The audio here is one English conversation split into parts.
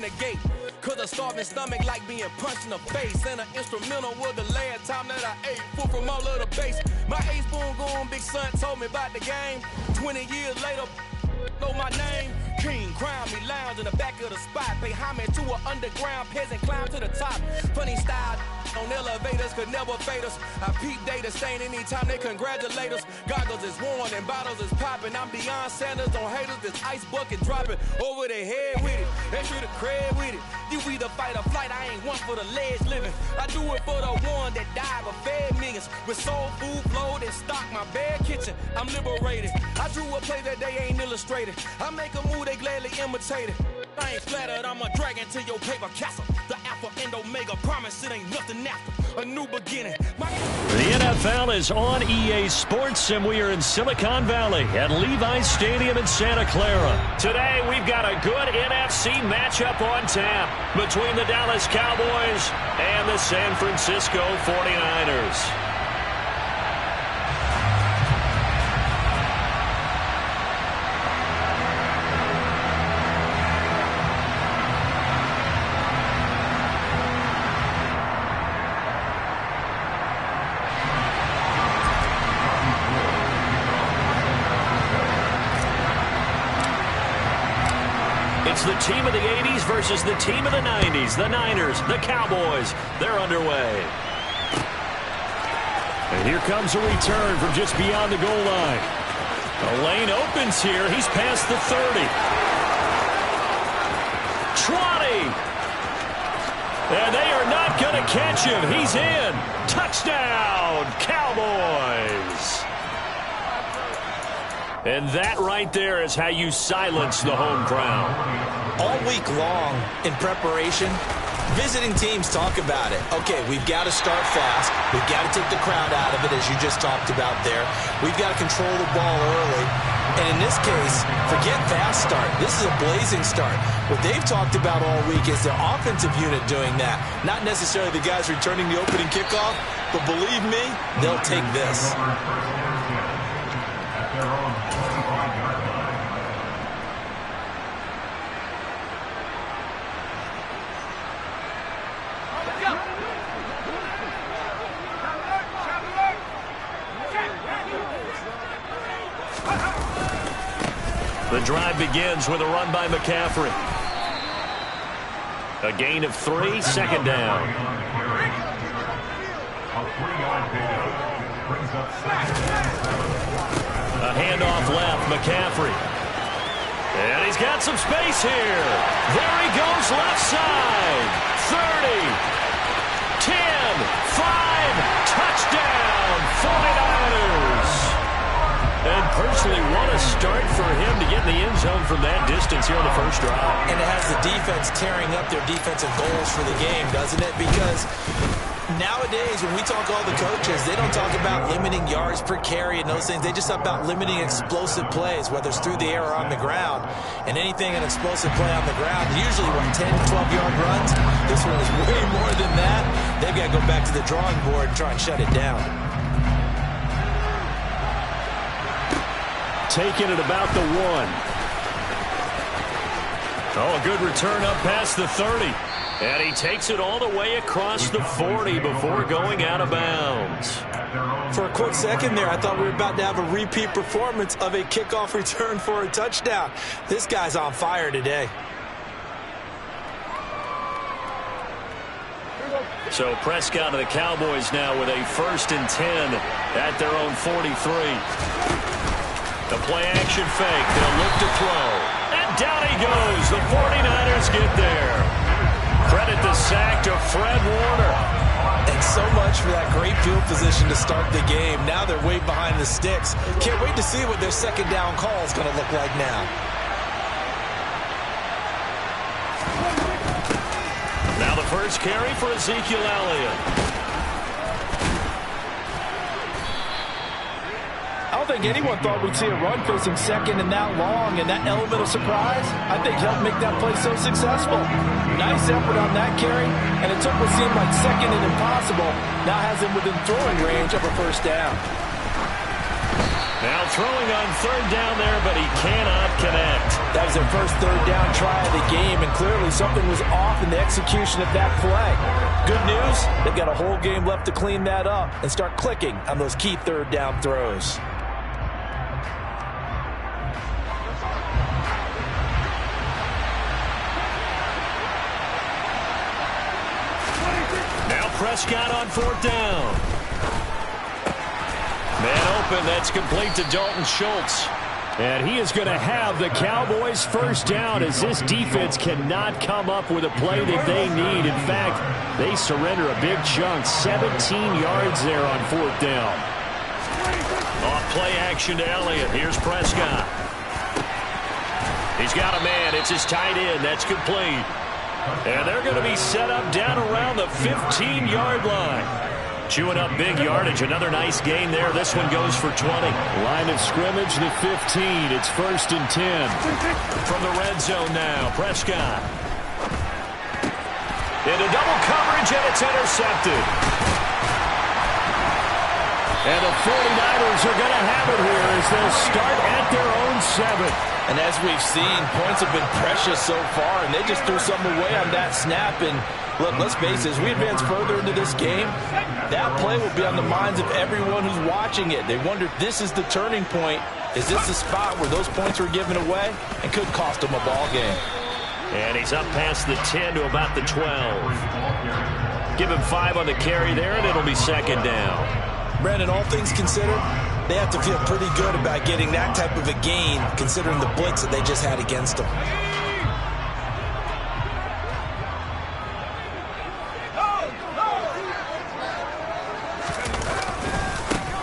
the gate, cause a starving stomach like being punched in the face. And an instrumental was the last time that I ate food from all of the base. My ace spoon going big son told me about the game. 20 years later, know my name. King, crown me, lounge in the back of the spot. Pay homage to an underground peasant, climb to the top. Funny style on elevators could never fade us. I peep data stain anytime they congratulate us. Goggles is worn and bottles is popping. I'm beyond Sanders on haters, this ice bucket dropping over their head with it. Extra the cred with it. You either fight or flight, I ain't one for the ledge living. I do it for the one that died but fed millions. With soul food flowed and stock my bad kitchen. I'm liberated. I drew a play that they ain't illustrated. I make a move, they gladly imitate it. I ain't flattered, I'm a dragon to your paper castle. The Alpha and Omega, promise it ain't nothing after. A new beginning. The NFL is on EA Sports, and we are in Silicon Valley at Levi's Stadium in Santa Clara. Today, we've got a good NFC matchup on tap between the Dallas Cowboys and the San Francisco 49ers. It's the team of the 80s versus the team of the 90s. The Niners, the Cowboys, they're underway. And here comes a return from just beyond the goal line. The lane opens here. He's past the 30. 20. And they are not going to catch him. He's in. Touchdown, Cowboys. And that right there is how you silence the home crowd. All week long in preparation, visiting teams talk about it. Okay, we've got to start fast. We've got to take the crowd out of it, as you just talked about there. We've got to control the ball early. And in this case, forget fast start. This is a blazing start. What they've talked about all week is their offensive unit doing that. Not necessarily the guys returning the opening kickoff, but believe me, they'll take this. The drive begins with a run by McCaffrey. A gain of 3, second down. A handoff left, McCaffrey. And he's got some space here. There he goes left side. 30, 10, 5, touchdown, 49ers. And personally, what a start for him to get in the end zone from that distance here on the first drive. And it has the defense tearing up their defensive goals for the game, doesn't it? Because nowadays, when we talk to all the coaches, they don't talk about limiting yards per carry and those things. They just talk about limiting explosive plays, whether it's through the air or on the ground. And anything an explosive play on the ground, usually 10, 12-yard runs. This one is way more than that. They've got to go back to the drawing board and try and shut it down. Taking it about the 1. Oh, a good return up past the 30. And he takes it all the way across the 40 before going out of bounds. For a quick second there, I thought we were about to have a repeat performance of a kickoff return for a touchdown. This guy's on fire today. So Prescott and the Cowboys now with a 1st and 10 at their own 43. The play-action fake. They'll look to throw. And down he goes. The 49ers get there. Credit the sack to Fred Warner. And so much for that great field position to start the game. Now they're way behind the sticks. Can't wait to see what their second down call is going to look like now. Now the first carry for Ezekiel Elliott. I don't think anyone thought we'd see a run facing second and that long, and that element of surprise, I think, helped make that play so successful. Nice effort on that carry, and it took what seemed like second and impossible, now has him within throwing range of a first down. Now throwing on third down there, but he cannot connect. That was their first third down try of the game, and clearly something was off in the execution of that play. Good news, they've got a whole game left to clean that up and start clicking on those key third down throws. Now Prescott on fourth down. Man open, that's complete to Dalton Schultz. And he is going to have the Cowboys first down as this defense cannot come up with a play that they need. In fact, they surrender a big chunk, 17 yards there on fourth down. Off play action to Elliott. Here's Prescott. He's got a man. It's his tight end. That's complete. And they're going to be set up down around the 15-yard line. Chewing up big yardage. Another nice gain there. This one goes for 20. Line of scrimmage, the 15. It's 1st and 10. From the red zone now, Prescott. Into double coverage, and it's intercepted. And the 49ers are going to have it here as they'll start at their own 7. And as we've seen, points have been precious so far, and they just threw something away on that snap. And look, let's face it, as we advance further into this game, that play will be on the minds of everyone who's watching it. They wonder if this is the turning point. Is this the spot where those points were given away and could cost them a ball game? And he's up past the 10 to about the 12. Give him 5 on the carry there, and it'll be second down. Brandon, all things considered, they have to feel pretty good about getting that type of a gain, considering the blitz that they just had against them.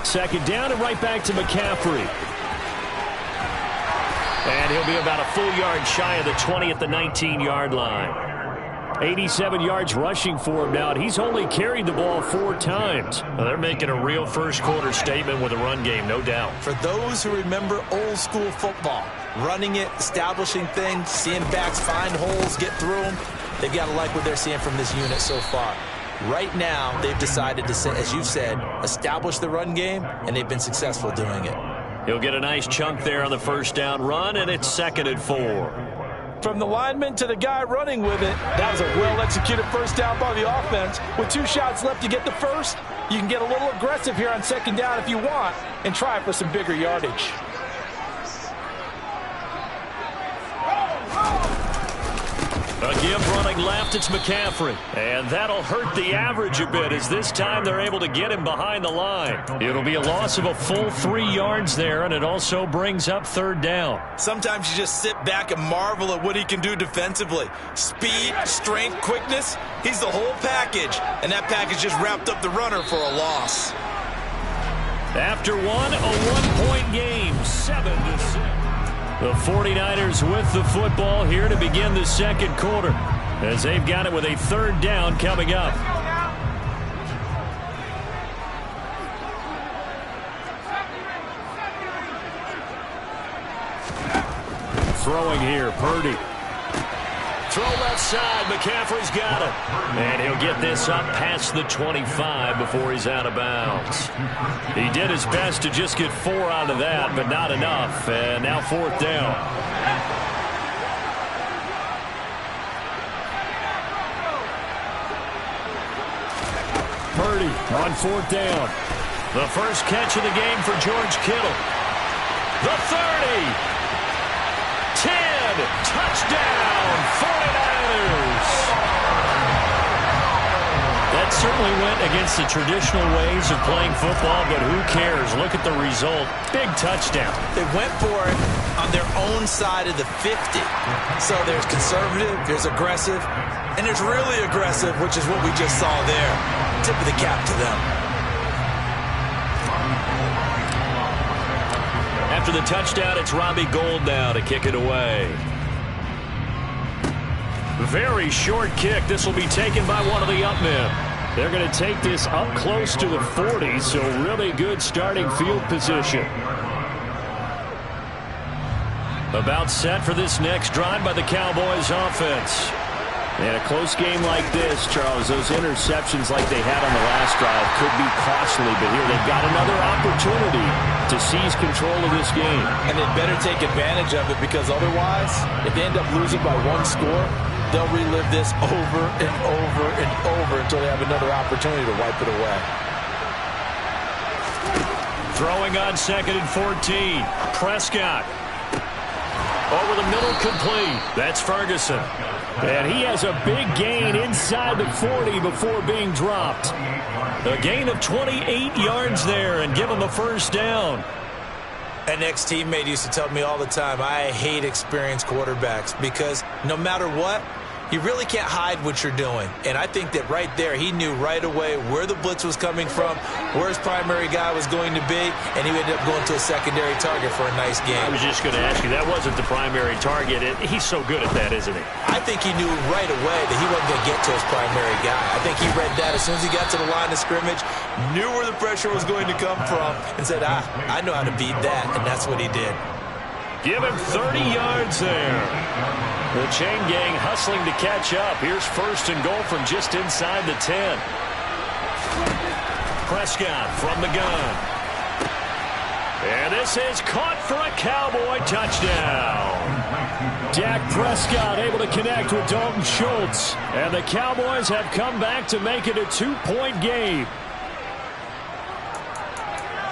Second down and right back to McCaffrey. And he'll be about a full yard shy of the 20 at the 19-yard line. 87 yards rushing for him now, and he's only carried the ball 4 times. Well, they're making a real first-quarter statement with a run game, no doubt. For those who remember old-school football, running it, establishing things, seeing backs find holes, get through them, they've got to like what they're seeing from this unit so far. Right now, they've decided to, as you said, establish the run game, and they've been successful doing it. He'll get a nice chunk there on the first down run, and it's 2nd and 4. From the lineman to the guy running with it, that was a well-executed first down by the offense. With 2 shots left to get the first, you can get a little aggressive here on second down if you want and try for some bigger yardage. A give running left, it's McCaffrey. And that'll hurt the average a bit as this time they're able to get him behind the line. It'll be a loss of a full 3 yards there, and it also brings up third down. Sometimes you just sit back and marvel at what he can do defensively. Speed, strength, quickness, he's the whole package. And that package just wrapped up the runner for a loss. After one, a 1-point game, 7-6. The 49ers with the football here to begin the second quarter as they've got it with a third down coming up. Throwing here, Purdy. Throw left side, McCaffrey's got it. And he'll get this up past the 25 before he's out of bounds. He did his best to just get 4 out of that, but not enough. And now fourth down. Purdy on fourth down. The first catch of the game for George Kittle. The 30. 10, touchdown, 49ers. That certainly went against the traditional ways of playing football, but who cares? Look at the result. Big touchdown. They went for it on their own side of the 50. So there's conservative, there's aggressive, and there's really aggressive, which is what we just saw there. Tip of the cap to them. After the touchdown, it's Robbie Gould now to kick it away. Very short kick. This will be taken by one of the up men. They're going to take this up close to the 40, so really good starting field position. About set for this next drive by the Cowboys offense. In a close game like this, Charles, those interceptions like they had on the last drive could be costly, but here they've got another opportunity to seize control of this game. And they'd better take advantage of it, because otherwise, if they end up losing by one score, they'll relive this over and over and over until they have another opportunity to wipe it away. Throwing on 2nd and 14. Prescott. Over the middle, complete. That's Ferguson. And he has a big gain inside the 40 before being dropped. A gain of 28 yards there and give him a first down. An ex-teammate used to tell me all the time, I hate experienced quarterbacks, because no matter what, you really can't hide what you're doing. And I think that right there, he knew right away where the blitz was coming from, where his primary guy was going to be, and he ended up going to a secondary target for a nice game. I was just going to ask you, that wasn't the primary target. He's so good at that, isn't he? I think he knew right away that he wasn't going to get to his primary guy. I think he read that as soon as he got to the line of scrimmage, knew where the pressure was going to come from, and said, I know how to beat that, and that's what he did. Give him 30 yards there. The chain gang hustling to catch up. Here's 1st and goal from just inside the 10. Prescott from the gun. And this is caught for a Cowboy touchdown. Dak Prescott able to connect with Dalton Schultz. And the Cowboys have come back to make it a 2-point game.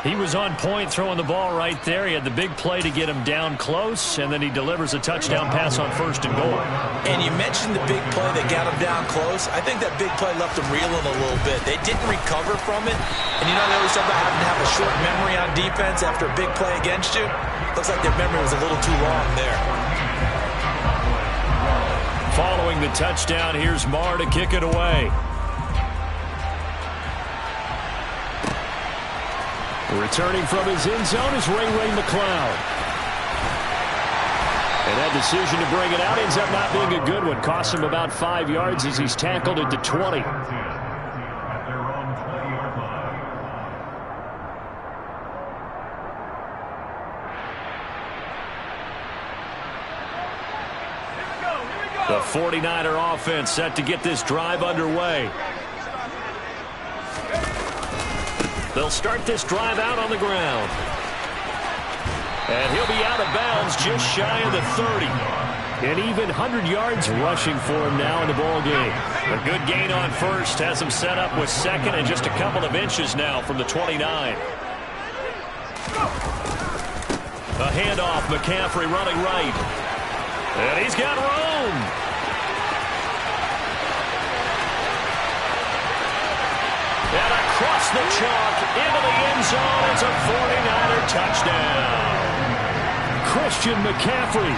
He was on point throwing the ball right there. He had the big play to get him down close, and then he delivers a touchdown pass on 1st and goal. And you mentioned the big play that got him down close. I think that big play left him reeling a little bit. They didn't recover from it. And you know, they always talk about having to have a short memory on defense after a big play against you. Looks like their memory was a little too long there. Following the touchdown, here's Marr to kick it away. Returning from his end zone is Ray McCloud. And that decision to bring it out ends up not being a good one. Costs him about 5 yards as he's tackled at the 20. The 49er offense set to get this drive underway. They'll start this drive out on the ground. And he'll be out of bounds just shy of the 30. And even 100 yards rushing for him now in the ball game. A good gain on 1st has him set up with 2nd and just a couple of inches now from the 29. A handoff, McCaffrey running right. And he's got room. And across the chalk into the end zone. It's a 49er touchdown. Christian McCaffrey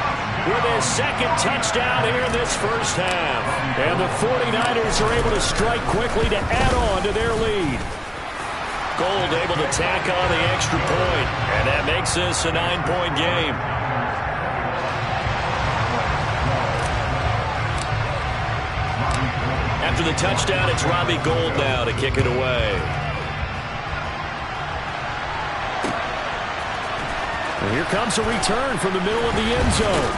with his 2nd touchdown here in this first half. And the 49ers are able to strike quickly to add on to their lead. Gold able to tack on the extra point. And that makes this a 9-point game. After the touchdown, it's Robbie Gould now to kick it away. And here comes a return from the middle of the end zone.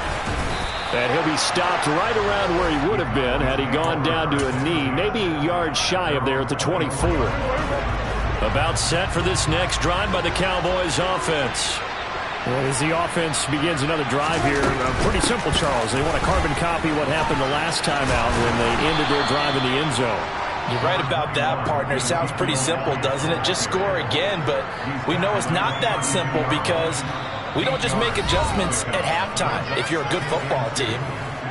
And he'll be stopped right around where he would have been had he gone down to a knee, maybe a yard shy of there at the 24. About set for this next drive by the Cowboys offense. Well, as the offense begins another drive here, pretty simple, Charles. They want to carbon copy what happened the last time out when they ended their drive in the end zone. You're right about that, partner. Sounds pretty simple, doesn't it? Just score again, but we know it's not that simple because we don't just make adjustments at halftime if you're a good football team.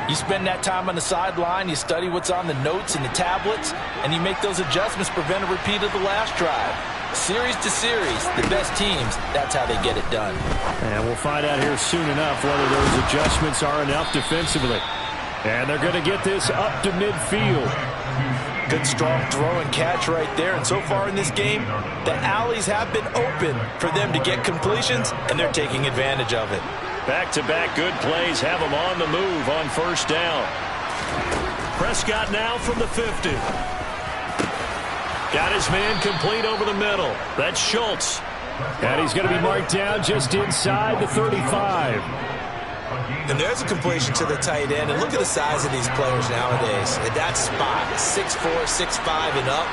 You spend that time on the sideline, you study what's on the notes and the tablets, and you make those adjustments, prevent a repeat of the last drive. Series to series, the best teams, that's how they get it done. And we'll find out here soon enough whether those adjustments are enough defensively. And they're going to get this up to midfield. Good strong throw and catch right there. And so far in this game, the alleys have been open for them to get completions, and they're taking advantage of it. Back-to-back good plays have them on the move on 1st down. Prescott now from the 50. Got his man complete over the middle. That's Schultz. And he's going to be marked down just inside the 35. And there's a completion to the tight end. And look at the size of these players nowadays. At that spot, 6'4", 6'5", and up.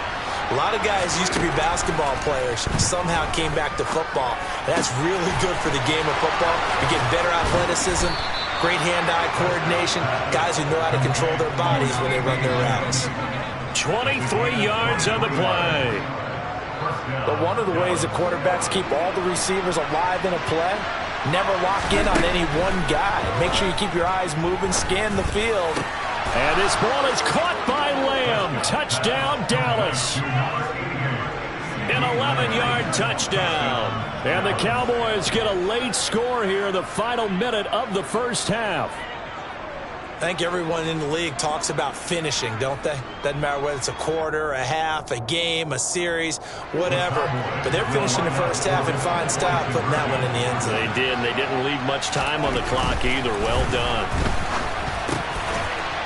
A lot of guys used to be basketball players, somehow came back to football. That's really good for the game of football. You get better athleticism, great hand-eye coordination, guys who know how to control their bodies when they run their routes. 23 yards on the play. But one of the ways that quarterbacks keep all the receivers alive in a play, never lock in on any one guy. Make sure you keep your eyes moving, scan the field. And this ball is caught by Lamb. Touchdown, Dallas. An 11-yard touchdown. And the Cowboys get a late score here in the final minute of the first half. I think everyone in the league talks about finishing, don't they? Doesn't matter whether it's a quarter, a half, a game, a series, whatever. But they're finishing the first half in fine style, putting that one in the end zone. They did, and they didn't leave much time on the clock either. Well done.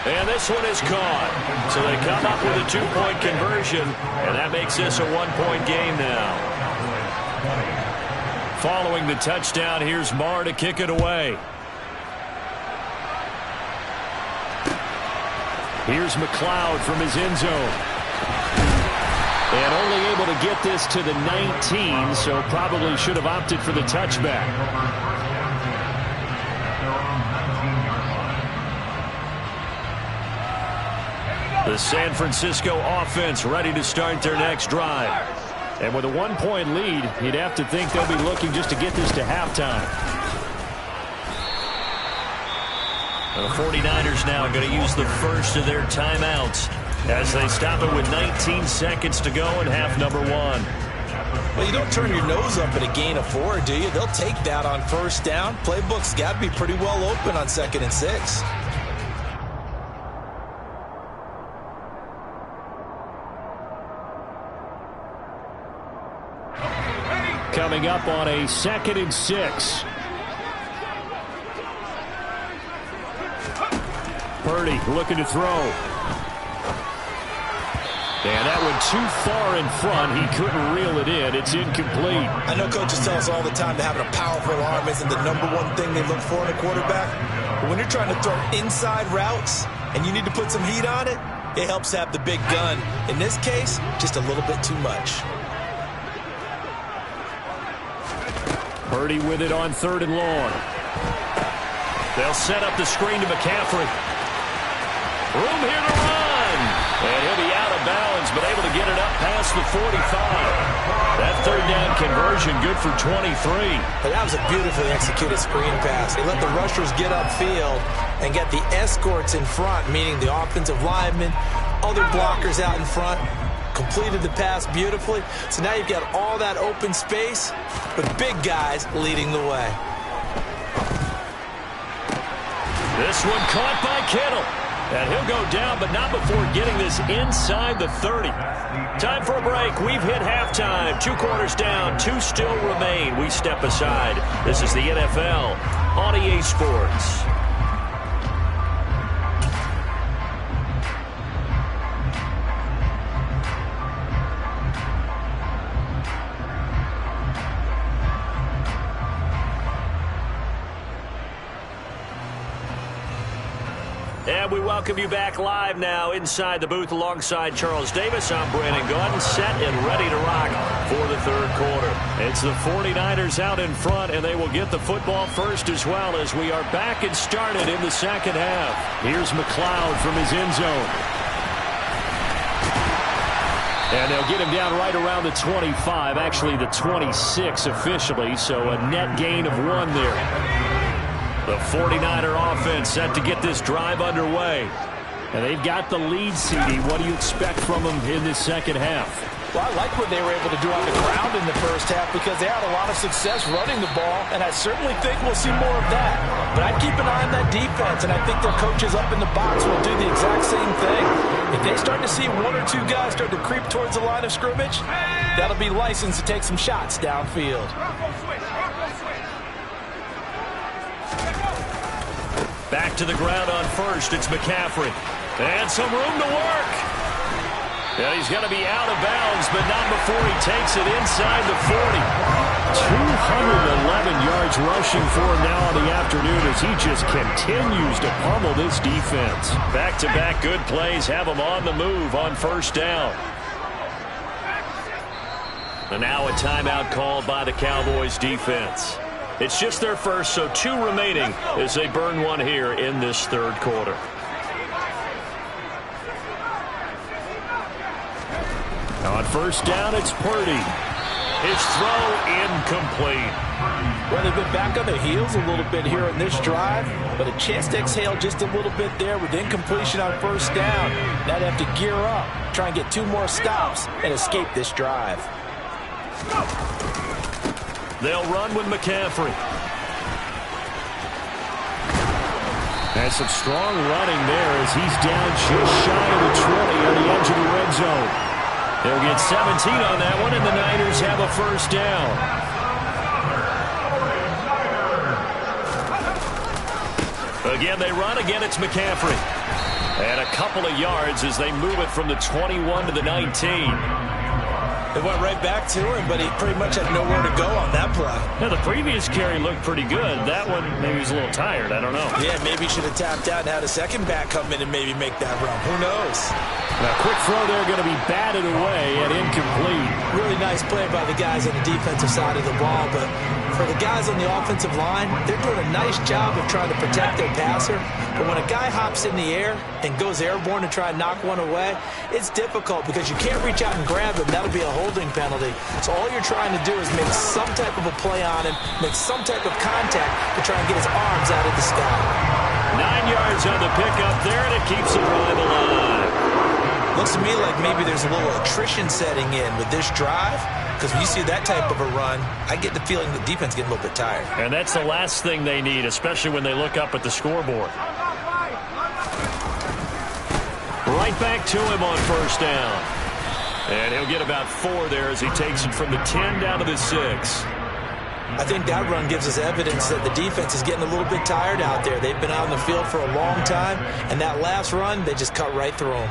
And this one is caught. So they come up with a 2-point conversion, and that makes this a 1-point game now. Following the touchdown, here's Marr to kick it away. Here's McLeod from his end zone. And only able to get this to the 19, so probably should have opted for the touchback. The San Francisco offense ready to start their next drive. And with a 1-point lead, you'd have to think they'll be looking just to get this to halftime. And the 49ers now are going to use the first of their timeouts as they stop it with 19 seconds to go in half number 1. Well, you don't turn your nose up at a gain of 4, do you? They'll take that on first down. Playbook's got to be pretty well open on 2nd and 6. Coming up on a 2nd and 6. Purdy looking to throw. And that one too far in front. He couldn't reel it in. It's incomplete. I know coaches tell us all the time that having a powerful arm isn't the #1 thing they look for in a quarterback. But when you're trying to throw inside routes and you need to put some heat on it, it helps have the big gun. In this case, just a little bit too much. Purdy with it on 3rd and long. They'll set up the screen to McCaffrey. Room here to run. And he'll be out of bounds, but able to get it up past the 45. That 3rd down conversion good for 23. But that was a beautifully executed screen pass. They let the rushers get upfield and get the escorts in front, meaning the offensive linemen, other blockers out in front. Completed the pass beautifully. So now you've got all that open space, but big guys leading the way. This one caught by Kittle. And he'll go down, but not before getting this inside the 30. Time for a break. We've hit halftime. 2 quarters down, 2 still remain. We step aside. This is the NFL on EA Sports. And we welcome you back live now inside the booth alongside Charles Davis. I'm Brandon Gaudin, set and ready to rock for the 3rd quarter. It's the 49ers out in front, and they will get the football first as well as we are back and started in the 2nd half. Here's McLeod from his end zone. And they'll get him down right around the 25, actually the 26 officially, so a net gain of 1 there. The 49er offense set to get this drive underway. And they've got the lead, CD. What do you expect from them in this 2nd half? Well, I like what they were able to do on the ground in the first half because they had a lot of success running the ball, and I certainly think we'll see more of that. But I'd keep an eye on that defense, and I think their coaches up in the box will do the exact same thing. If they start to see 1 or 2 guys start to creep towards the line of scrimmage, that'll be licensed to take some shots downfield. Back to the ground on first. It's McCaffrey. And some room to work. Yeah, he's going to be out of bounds, but not before he takes it inside the 40. 211 yards rushing for him now on the afternoon as he just continues to pummel this defense. Back-to-back good plays have him on the move on first down. And now a timeout called by the Cowboys defense. It's just their first, so 2 remaining as they burn one here in this third quarter. On first down, it's Purdy. His throw incomplete. Well, they've been back on their heels a little bit here in this drive, but a chance to exhale just a little bit there with incompletion on first down. Now they have to gear up, try and get 2 more stops, and escape this drive. They'll run with McCaffrey. And some strong running there as he's down just shy of the 20 on the edge of the red zone. They'll get 17 on that one, and the Niners have a first down. Again, they run. Again, it's McCaffrey. And a couple of yards as they move it from the 21 to the 19. It went right back to him, but he pretty much had nowhere to go on that play. Now, the previous carry looked pretty good. That one, maybe he was a little tired. I don't know. Yeah, maybe he should have tapped out and had a second back come in and maybe make that run. Who knows? Now, quick throw there going to be batted away and incomplete. Really nice play by the guys on the defensive side of the ball, but for the guys on the offensive line, they're doing a nice job of trying to protect their passer. But when a guy hops in the air and goes airborne to try and knock one away, it's difficult because you can't reach out and grab him. That'll be a holding penalty. So all you're trying to do is make some type of a play on him, make some type of contact to try and get his arms out of the sky. 9 yards on the pickup there, and it keeps the drive alive. Looks to me like maybe there's a little attrition setting in with this drive, because when you see that type of a run, I get the feeling the defense getting a little bit tired. And that's the last thing they need, especially when they look up at the scoreboard. Right back to him on first down. And he'll get about 4 there as he takes it from the 10 down to the 6. I think that run gives us evidence that the defense is getting a little bit tired out there. They've been out on the field for a long time, and that last run, they just cut right through them.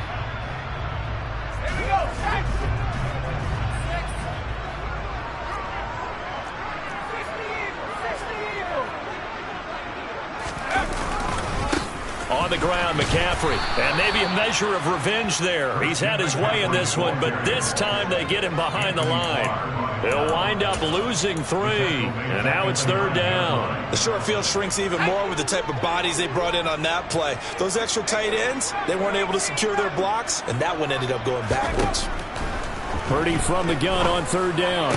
On the ground, McCaffrey. And maybe a measure of revenge there. He's had his way in this one, but this time they get him behind the line. They'll wind up losing 3. And now it's third down. The short field shrinks even more with the type of bodies they brought in on that play. Those extra tight ends, they weren't able to secure their blocks, and that one ended up going backwards. Purdy from the gun on third down.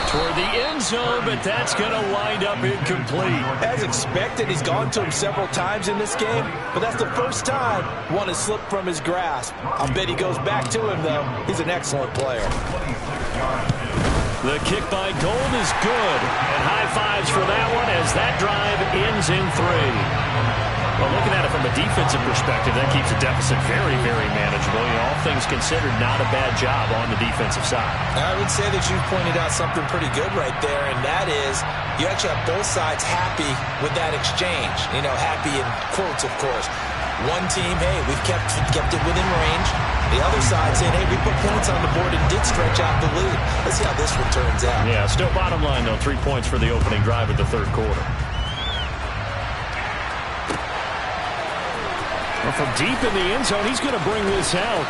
Toward the end zone, but that's going to wind up incomplete. As expected, he's gone to him several times in this game, but that's the first time one has slipped from his grasp. I'll bet he goes back to him, though. He's an excellent player. The kick by Gold is good, and high fives for that one as that drive ends in 3. Well, looking at it from a defensive perspective, that keeps the deficit very, very manageable. You know, all things considered, not a bad job on the defensive side. I would say that you pointed out something pretty good right there, and that is you actually have both sides happy with that exchange. You know, happy in quotes, of course. One team, hey, we've kept it within range. The other side saying, hey, we put points on the board and did stretch out the lead. Let's see how this one turns out. Yeah, still bottom line, though, 3 points for the opening drive of the third quarter. Well, from deep in the end zone, he's going to bring this out.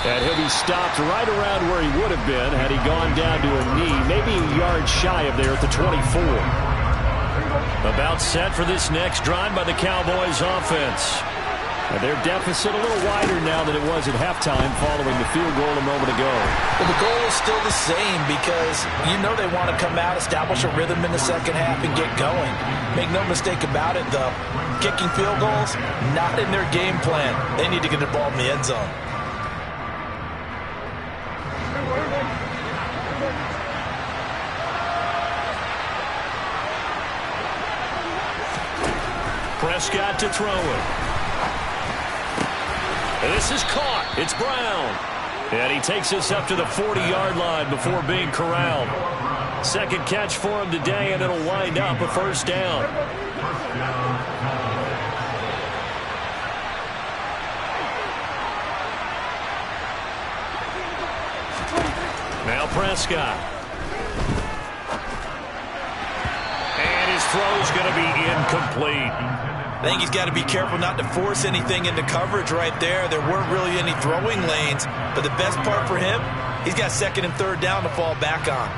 And he'll be stopped right around where he would have been had he gone down to a knee, maybe a yard shy of there at the 24. About set for this next drive by the Cowboys offense. And their deficit a little wider now than it was at halftime following the field goal a moment ago. Well, the goal is still the same because you know they want to come out, establish a rhythm in the second half, and get going. Make no mistake about it, though. Kicking field goals, not in their game plan. They need to get the ball in the end zone. Prescott to throw it. This is caught. It's Brown. And he takes us up to the 40-yard line before being corralled. Second catch for him today, and it'll wind up a first down. Now Prescott. And his throw's going to be incomplete. I think he's got to be careful not to force anything into coverage right there. There weren't really any throwing lanes, but the best part for him, he's got second and third down to fall back on.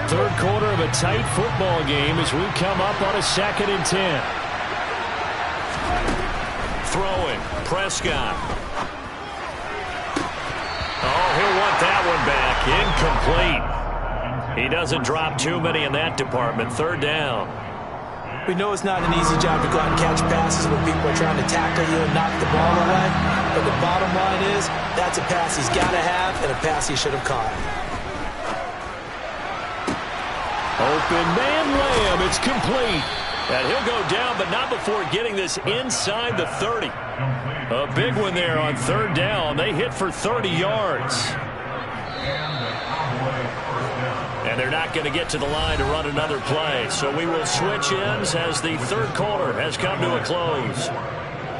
Third quarter of a tight football game as we come up on a 2nd and 10. Throwing, Prescott. Oh, he'll want that one back. Incomplete. He doesn't drop too many in that department. Third down. We know it's not an easy job to go out and catch passes when people are trying to tackle you and knock the ball away. But the bottom line is, that's a pass he's got to have and a pass he should have caught. Open man Lamb. It's complete. And he'll go down, but not before getting this inside the 30. A big one there on third down. They hit for 30 yards. And they're not going to get to the line to run another play. So we will switch ends as the third quarter has come to a close.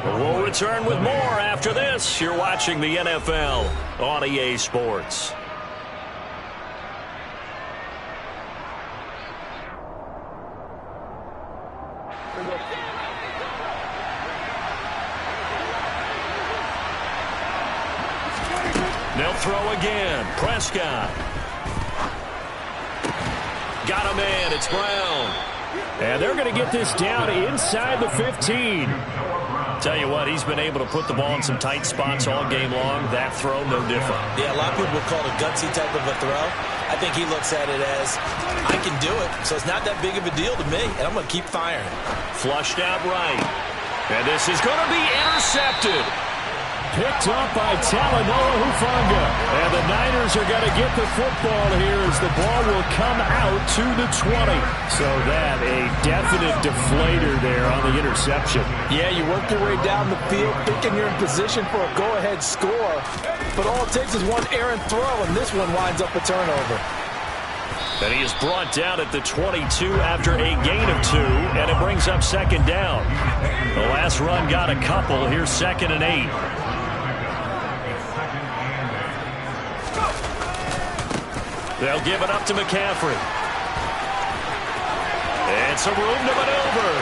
We'll return with more after this. You're watching the NFL on EA Sports. They'll throw again. Prescott. Got a man. It's Brown. And they're going to get this down inside the 15. Tell you what, he's been able to put the ball in some tight spots all game long. That throw, no different. Yeah, a lot of people would call it a gutsy type of a throw. I think he looks at it as, I can do it, so it's not that big of a deal to me, and I'm going to keep firing. Flushed out right. And this is going to be intercepted. Picked up by Talanoa Hufanga. And the Niners are going to get the football here as the ball will come out to the 20. So that a definite deflator there on the interception. Yeah, you work your way down the field thinking you're in position for a go-ahead score. But all it takes is one errant throw, and this one winds up a turnover. And he is brought down at the 22 after a gain of 2, and it brings up second down. The last run got a couple. Here's 2nd and 8. They'll give it up to McCaffrey. It's a room to maneuver.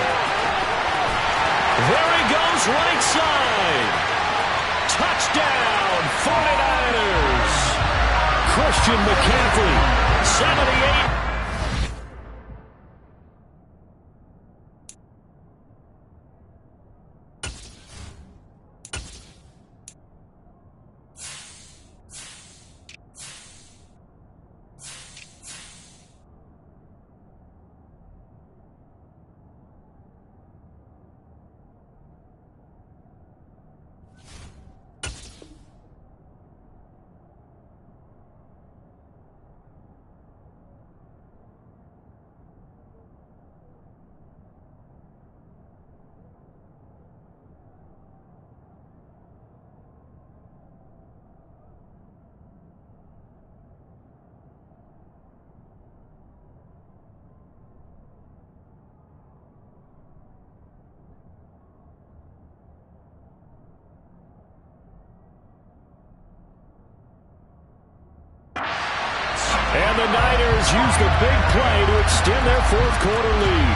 There he goes, right side. Touchdown, 49ers. Christian McCaffrey, 78. And the Niners use the big play to extend their fourth quarter lead.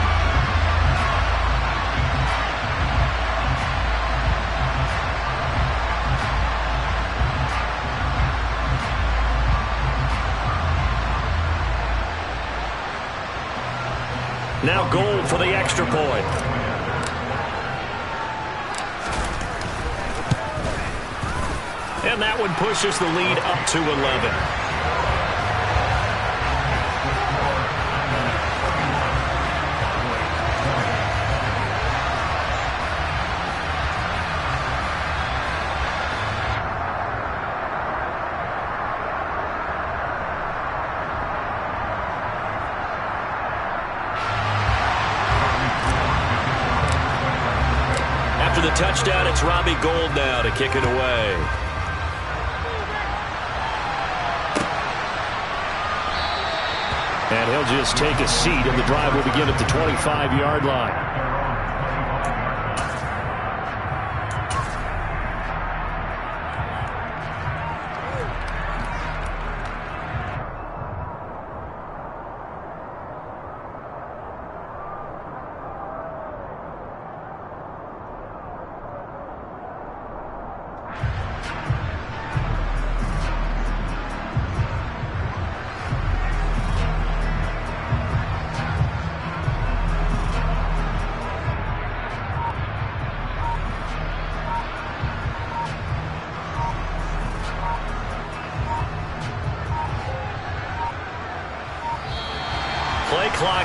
Now Gold for the extra point. And that one pushes the lead up to 11. After the touchdown, it's Robbie Gould now to kick it away. And he'll just take a seat, and the drive will begin at the 25-yard line.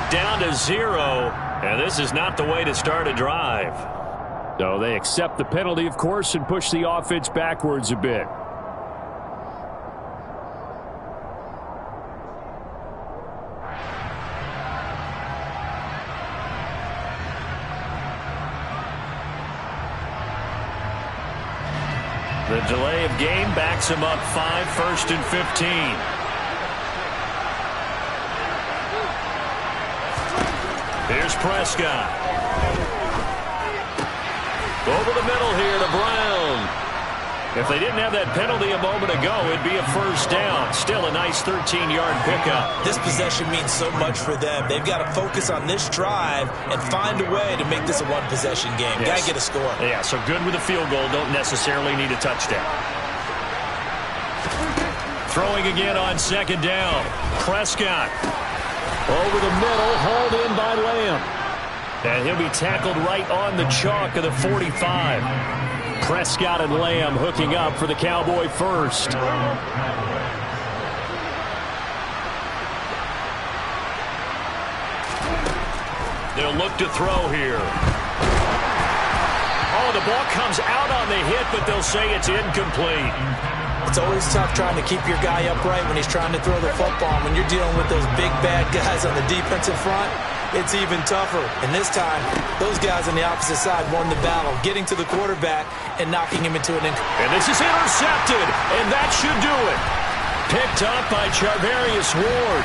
back down to 0, and this is not the way to start a drive. So they accept the penalty, of course, and push the offense backwards a bit. The delay of game backs him up 5, 1st and 15. Here's Prescott. Over the middle here to Brown. If they didn't have that penalty a moment ago, it'd be a first down. Still a nice 13-yard pickup. This possession means so much for them. They've got to focus on this drive and find a way to make this a one-possession game. Yes. Got to get a score. Yeah, so good with a field goal. Don't necessarily need a touchdown. Throwing again on 2nd down. Prescott. Over the middle, hauled in by Lamb. And he'll be tackled right on the chalk of the 45. Prescott and Lamb hooking up for the Cowboy first. They'll look to throw here. Oh, the ball comes out on the hit, but they'll say it's incomplete. It's always tough trying to keep your guy upright when he's trying to throw the football. When you're dealing with those big, bad guys on the defensive front, it's even tougher. And this time, those guys on the opposite side won the battle, getting to the quarterback and knocking him into an And this is intercepted, and that should do it. Picked up by Charvarius Ward.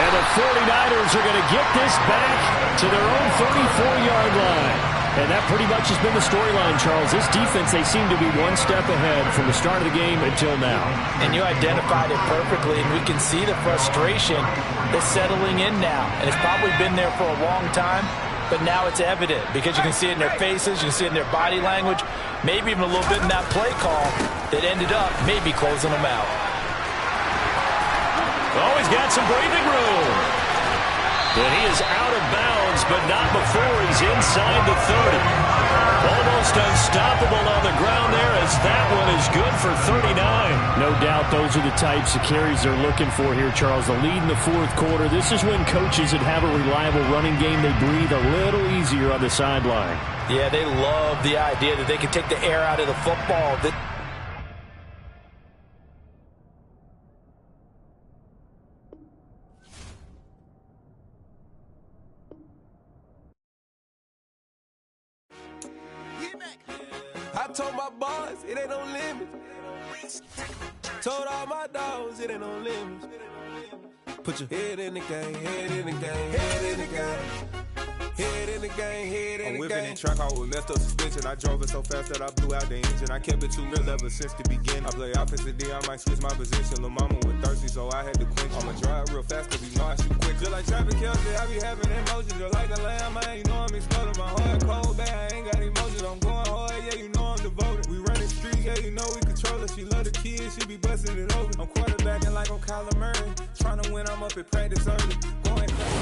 And the 49ers are going to get this back to their own 34-yard line. And that pretty much has been the storyline, Charles. This defense, they seem to be one step ahead from the start of the game until now. And you identified it perfectly, and we can see the frustration is settling in now. And it's probably been there for a long time, but now it's evident because you can see it in their faces, you can see it in their body language, maybe even a little bit in that play call that ended up maybe closing them out. Oh, he's got some breathing room. And he is out of bounds, but not before he's inside the 30. Almost unstoppable on the ground there as that one is good for 39. No doubt those are the types of carries they're looking for here, Charles. The lead in the 4th quarter. This is when coaches that have a reliable running game, they breathe a little easier on the sideline. Yeah, they love the idea that they can take the air out of the football. I told my boys it ain't no limits. Told all my dogs it ain't no limits. Put your head in the game, head in the game, head in the game. Head in the game, head in the game. I'm whipping in track hall with messed up suspension. I drove it so fast that I blew out the engine. I kept it too real ever since the beginning. I play offensive D, I might switch my position. Lil' mama was thirsty, so I had to quench. I'ma drive real fast cause you know I shoot quick. Just like traffic Kelsey, I be having emotions. Just like a lamb, man, you know I'm exploding. My heart cold, bad, I ain't got emotions. I'm going hard, yeah, you know I'm devoted. We run the streets, yeah, you know we control it. She love the kids, she be busting it over. I'm quarterbacking like I'm Kyler Murray. Trying to win, I'm up at practice early.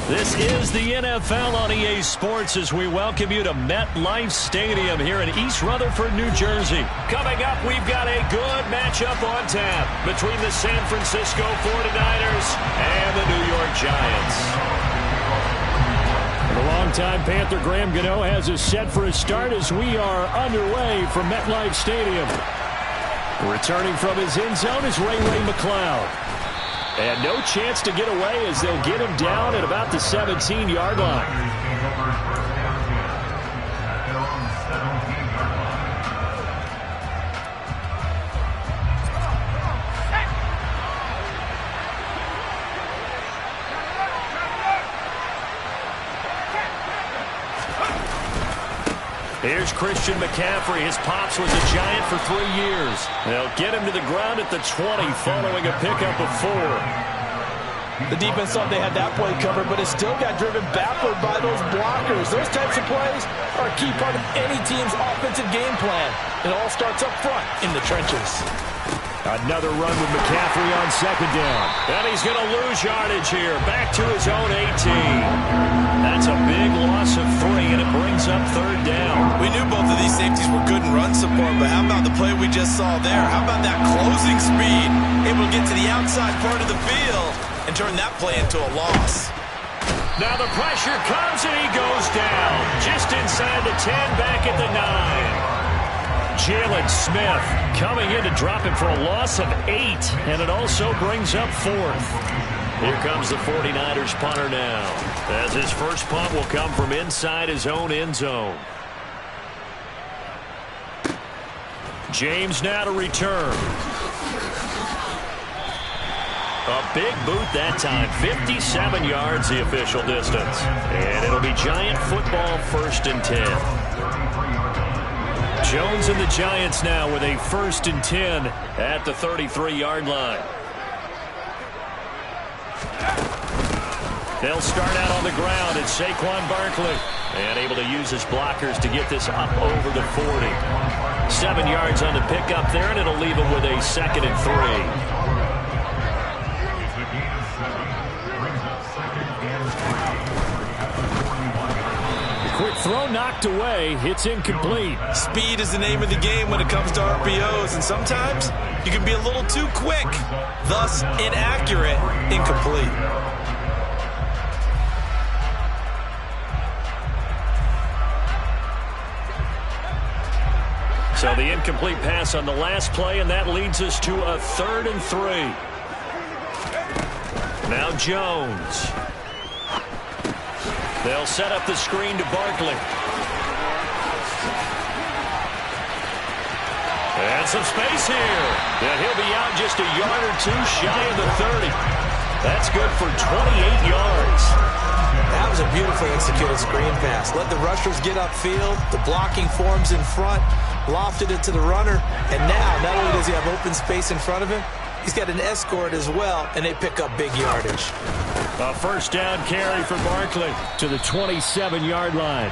This is the NFL on EA Sports as we welcome you to MetLife Stadium here in East Rutherford, New Jersey. Coming up, we've got a good matchup on tap between the San Francisco 49ers and the New York Giants. The longtime Panther Graham Gano has us set for a start as we are underway from MetLife Stadium. Returning from his end zone is Ray McCloud. And no chance to get away as they'll get him down at about the 17-yard line. Here's Christian McCaffrey. His pops was a Giant for 3 years. They'll get him to the ground at the 20 following a pickup of 4. The defense thought they had that play covered, but it still got driven backward by those blockers. Those types of plays are a key part of any team's offensive game plan. It all starts up front in the trenches. Another run with McCaffrey on 2nd down. And he's going to lose yardage here. Back to his own 18. That's a big loss of 3, and it brings up 3rd down. We knew both of these safeties were good in run support, but how about the play we just saw there? How about that closing speed? Able to get to the outside part of the field and turn that play into a loss. Now the pressure comes, and he goes down. Just inside the 10, back at the 9. Jalen Smith coming in to drop him for a loss of 8, and it also brings up 4th. Here comes the 49ers punter now, as his first punt will come from inside his own end zone. James now to return. A big boot that time, 57 yards the official distance. And it'll be Giant football, 1st and 10. Jones and the Giants now with a 1st and 10 at the 33-yard line. They'll start out on the ground. It's Saquon Barkley. And able to use his blockers to get this up over the 40. 7 yards on the pickup there, and it'll leave him with a 2nd and 3. Quick throw knocked away. It's incomplete. Speed is the name of the game when it comes to RPOs, and sometimes you can be a little too quick, thus inaccurate, incomplete. So the incomplete pass on the last play, and that leads us to a 3rd and 3. Now Jones. They'll set up the screen to Barkley. And some space here. And he'll be out just a yard or 2 shy of the 30. That's good for 28 yards. That was a beautifully executed screen pass. Let the rushers get upfield. The blocking forms in front. Lofted it to the runner. And now, not only does he have open space in front of him, he's got an escort as well, and they pick up big yardage. A 1st down carry for Barkley to the 27-yard line.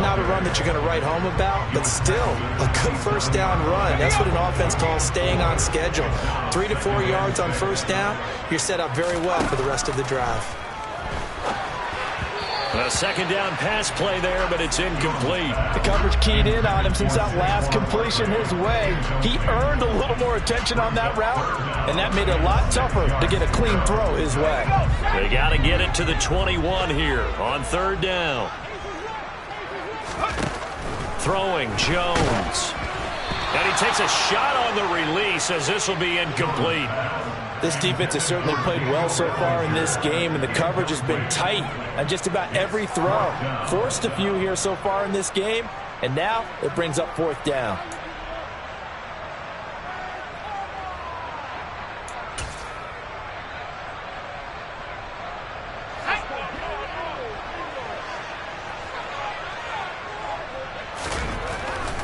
Not a run that you're going to write home about, but still a good 1st down run. That's what an offense calls staying on schedule. 3 to 4 yards on 1st down, you're set up very well for the rest of the drive. A 2nd down pass play there, but it's incomplete. The coverage keyed in on him since that last completion his way. He earned a little more attention on that route, and that made it a lot tougher to get a clean throw his way. They got to get it to the 21 here on 3rd down. Throwing Jones. And he takes a shot on the release as this will be incomplete. This defense has certainly played well so far in this game, and the coverage has been tight on just about every throw. Forced a few here so far in this game, and now it brings up 4th down.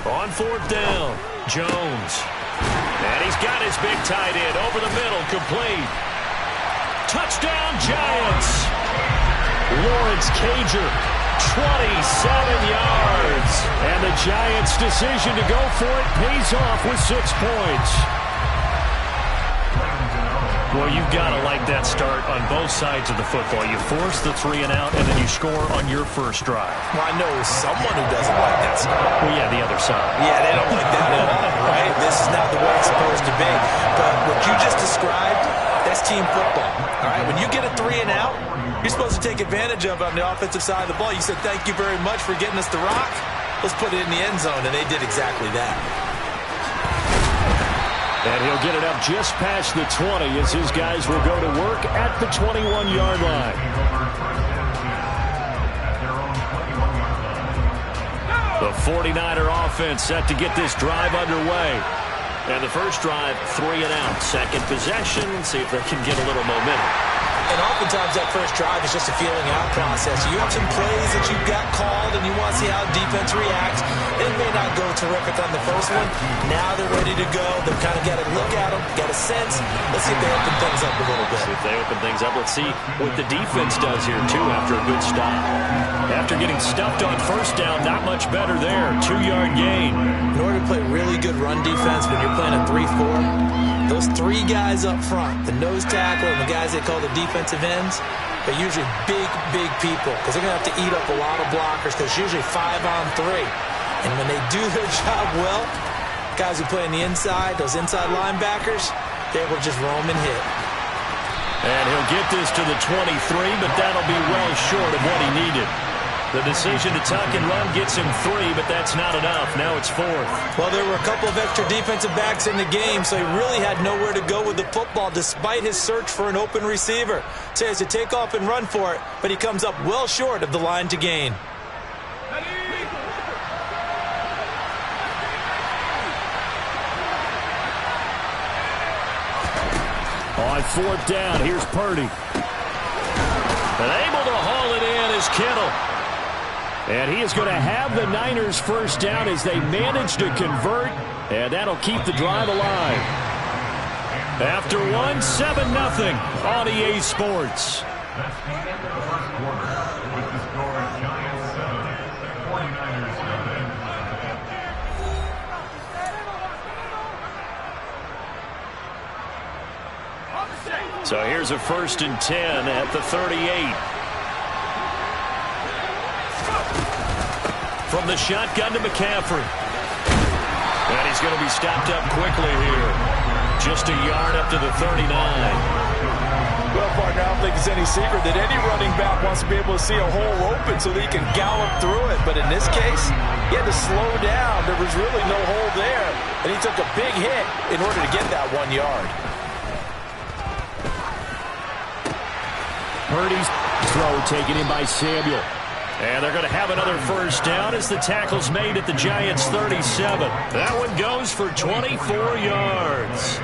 On 4th down, Jones. And he's got his big tight end over the middle, complete. Touchdown, Giants. Lawrence Cager, 27 yards. And the Giants' decision to go for it pays off with 6 points. Well, you've got to like that start on both sides of the football. You force the 3 and out, and then you score on your first drive. Well, I know someone who doesn't like that start. Well, yeah, the other side. Yeah, they don't like that at all, right? This is not the way it's supposed to be. But what you just described, that's team football, all right? When you get a 3 and out, you're supposed to take advantage of it on the offensive side of the ball. You said, thank you very much for getting us the rock. Let's put it in the end zone, and they did exactly that. And he'll get it up just past the 20 as his guys will go to work at the 21-yard line. The 49er offense set to get this drive underway. And the first drive, 3 and out. Second possession, see if they can get a little momentum. And oftentimes that first drive is just a feeling out process. You have some plays that you've got called and you want to see how defense reacts. It may not go terrific on the first one. Now they're ready to go. They've kind of got to look at them, got a sense. Let's see if they open things up a little bit. See if they open things up. Let's see what the defense does here, too, after a good stop. After getting stuffed on 1st down, not much better there. 2-yard gain. In order to play really good run defense when you're playing a 3-4, those 3 guys up front, the nose tackle and the guys they call the defensive ends, they're usually big, big people because they're going to have to eat up a lot of blockers because it's usually 5 on 3. And when they do their job well, guys who play on the inside, those inside linebackers, they're able to just roam and hit. And he'll get this to the 23, but that'll be well short of what he needed. The decision to tuck and run gets him 3, but that's not enough. Now it's 4th. Well, there were a couple of extra defensive backs in the game, so he really had nowhere to go with the football despite his search for an open receiver. So he has to take off and run for it, but he comes up well short of the line to gain. On 4th down, here's Purdy. And able to haul it in is Kittle. And he is going to have the Niners first down as they manage to convert, and that'll keep the drive alive. After one, 7-0 on EA Sports. Let's begin the first quarter with the score of Giants 7, 49ers 7. So here's a 1st and 10 at the 38. From the shotgun to McCaffrey. And he's going to be stopped up quickly here. Just a yard up to the 39. Well, partner, I don't think it's any secret that any running back wants to be able to see a hole open so that he can gallop through it. But in this case, he had to slow down. There was really no hole there. And he took a big hit in order to get that 1 yard. Purdy's throw taken in by Samuel. And they're going to have another first down as the tackle's made at the Giants' 37. That one goes for 24 yards.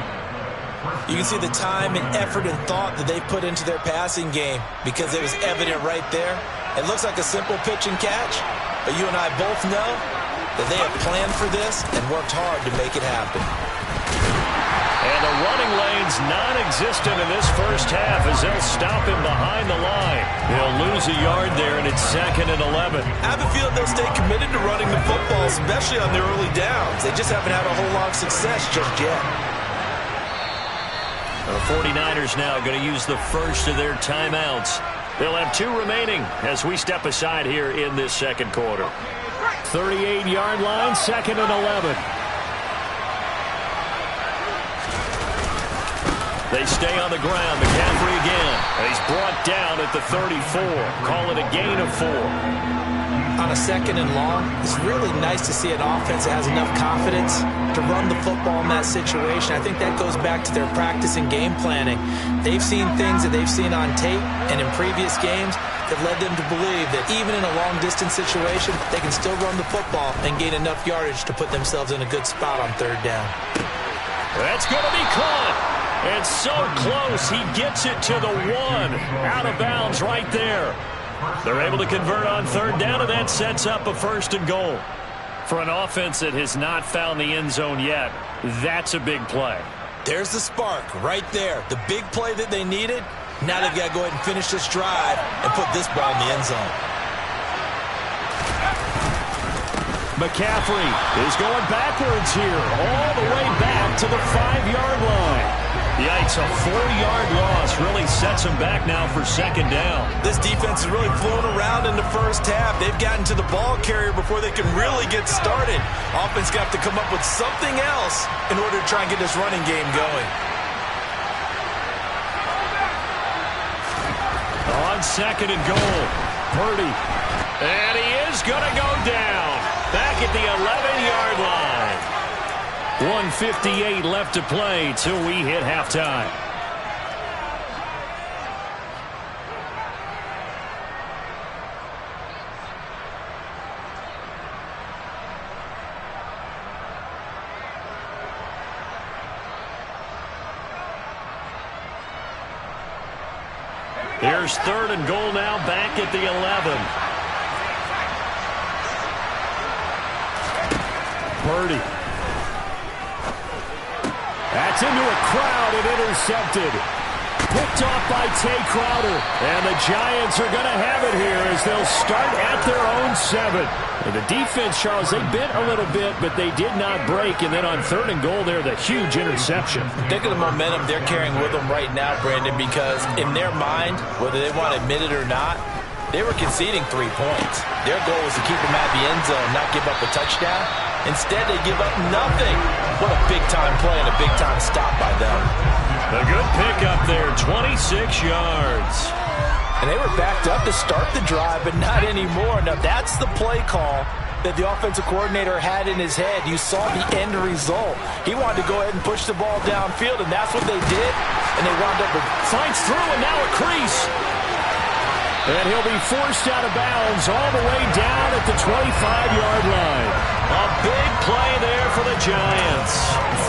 You can see the time and effort and thought that they put into their passing game because it was evident right there. It looks like a simple pitch and catch, but you and I both know that they have planned for this and worked hard to make it happen. And the running lane's non-existent in this first half as they'll stop him behind the line. He'll lose a yard there, and it's 2nd and 11. I have a feeling they'll stay committed to running the football, especially on their early downs. They just haven't had a whole lot of success just yet. The 49ers now going to use the first of their timeouts. They'll have 2 remaining as we step aside here in this second quarter. 38-yard line, 2nd and 11. They stay on the ground. McCaffrey again. And he's brought down at the 34. Call it a gain of 4. On a 2nd and long, it's really nice to see an offense that has enough confidence to run the football in that situation. I think that goes back to their practice and game planning. They've seen things that they've seen on tape and in previous games that led them to believe that even in a long-distance situation, they can still run the football and gain enough yardage to put themselves in a good spot on 3rd down. That's going to be caught. And so close, he gets it to the 1. Out of bounds right there. They're able to convert on 3rd down, and that sets up a 1st and goal. For an offense that has not found the end zone yet, that's a big play. There's the spark right there. The big play that they needed. Now they've got to go ahead and finish this drive and put this ball in the end zone. McCaffrey is going backwards here, all the way back to the 5-yard line. Yikes, a 4-yard loss really sets them back now for 2nd down. This defense is really flown around in the first half. They've gotten to the ball carrier before they can really get started. Offense got to come up with something else in order to try and get this running game going. On 2nd and goal, Purdy. And he is going to go down. Back at the 11-yard line. 1:58 left to play till we hit halftime. Here's 3rd and goal now, back at the 11. Purdy. That's into a crowd and intercepted. Picked off by Tay Crowder. And the Giants are going to have it here as they'll start at their own 7. And the defense, Charles, they bent a little bit, but they did not break. And then on 3rd and goal there, the huge interception. Think of the momentum they're carrying with them right now, Brandon, because in their mind, whether they want to admit it or not, they were conceding 3 points. Their goal was to keep them at the end zone, not give up a touchdown. Instead, they give up nothing. What a big-time play and a big-time stop by them. A good pickup there, 26 yards. And they were backed up to start the drive, but not anymore. Now, that's the play call that the offensive coordinator had in his head. You saw the end result. He wanted to go ahead and push the ball downfield, and that's what they did. And they wound up with... Finds through, and now a crease. And he'll be forced out of bounds all the way down at the 25-yard line. A big play there for the Giants.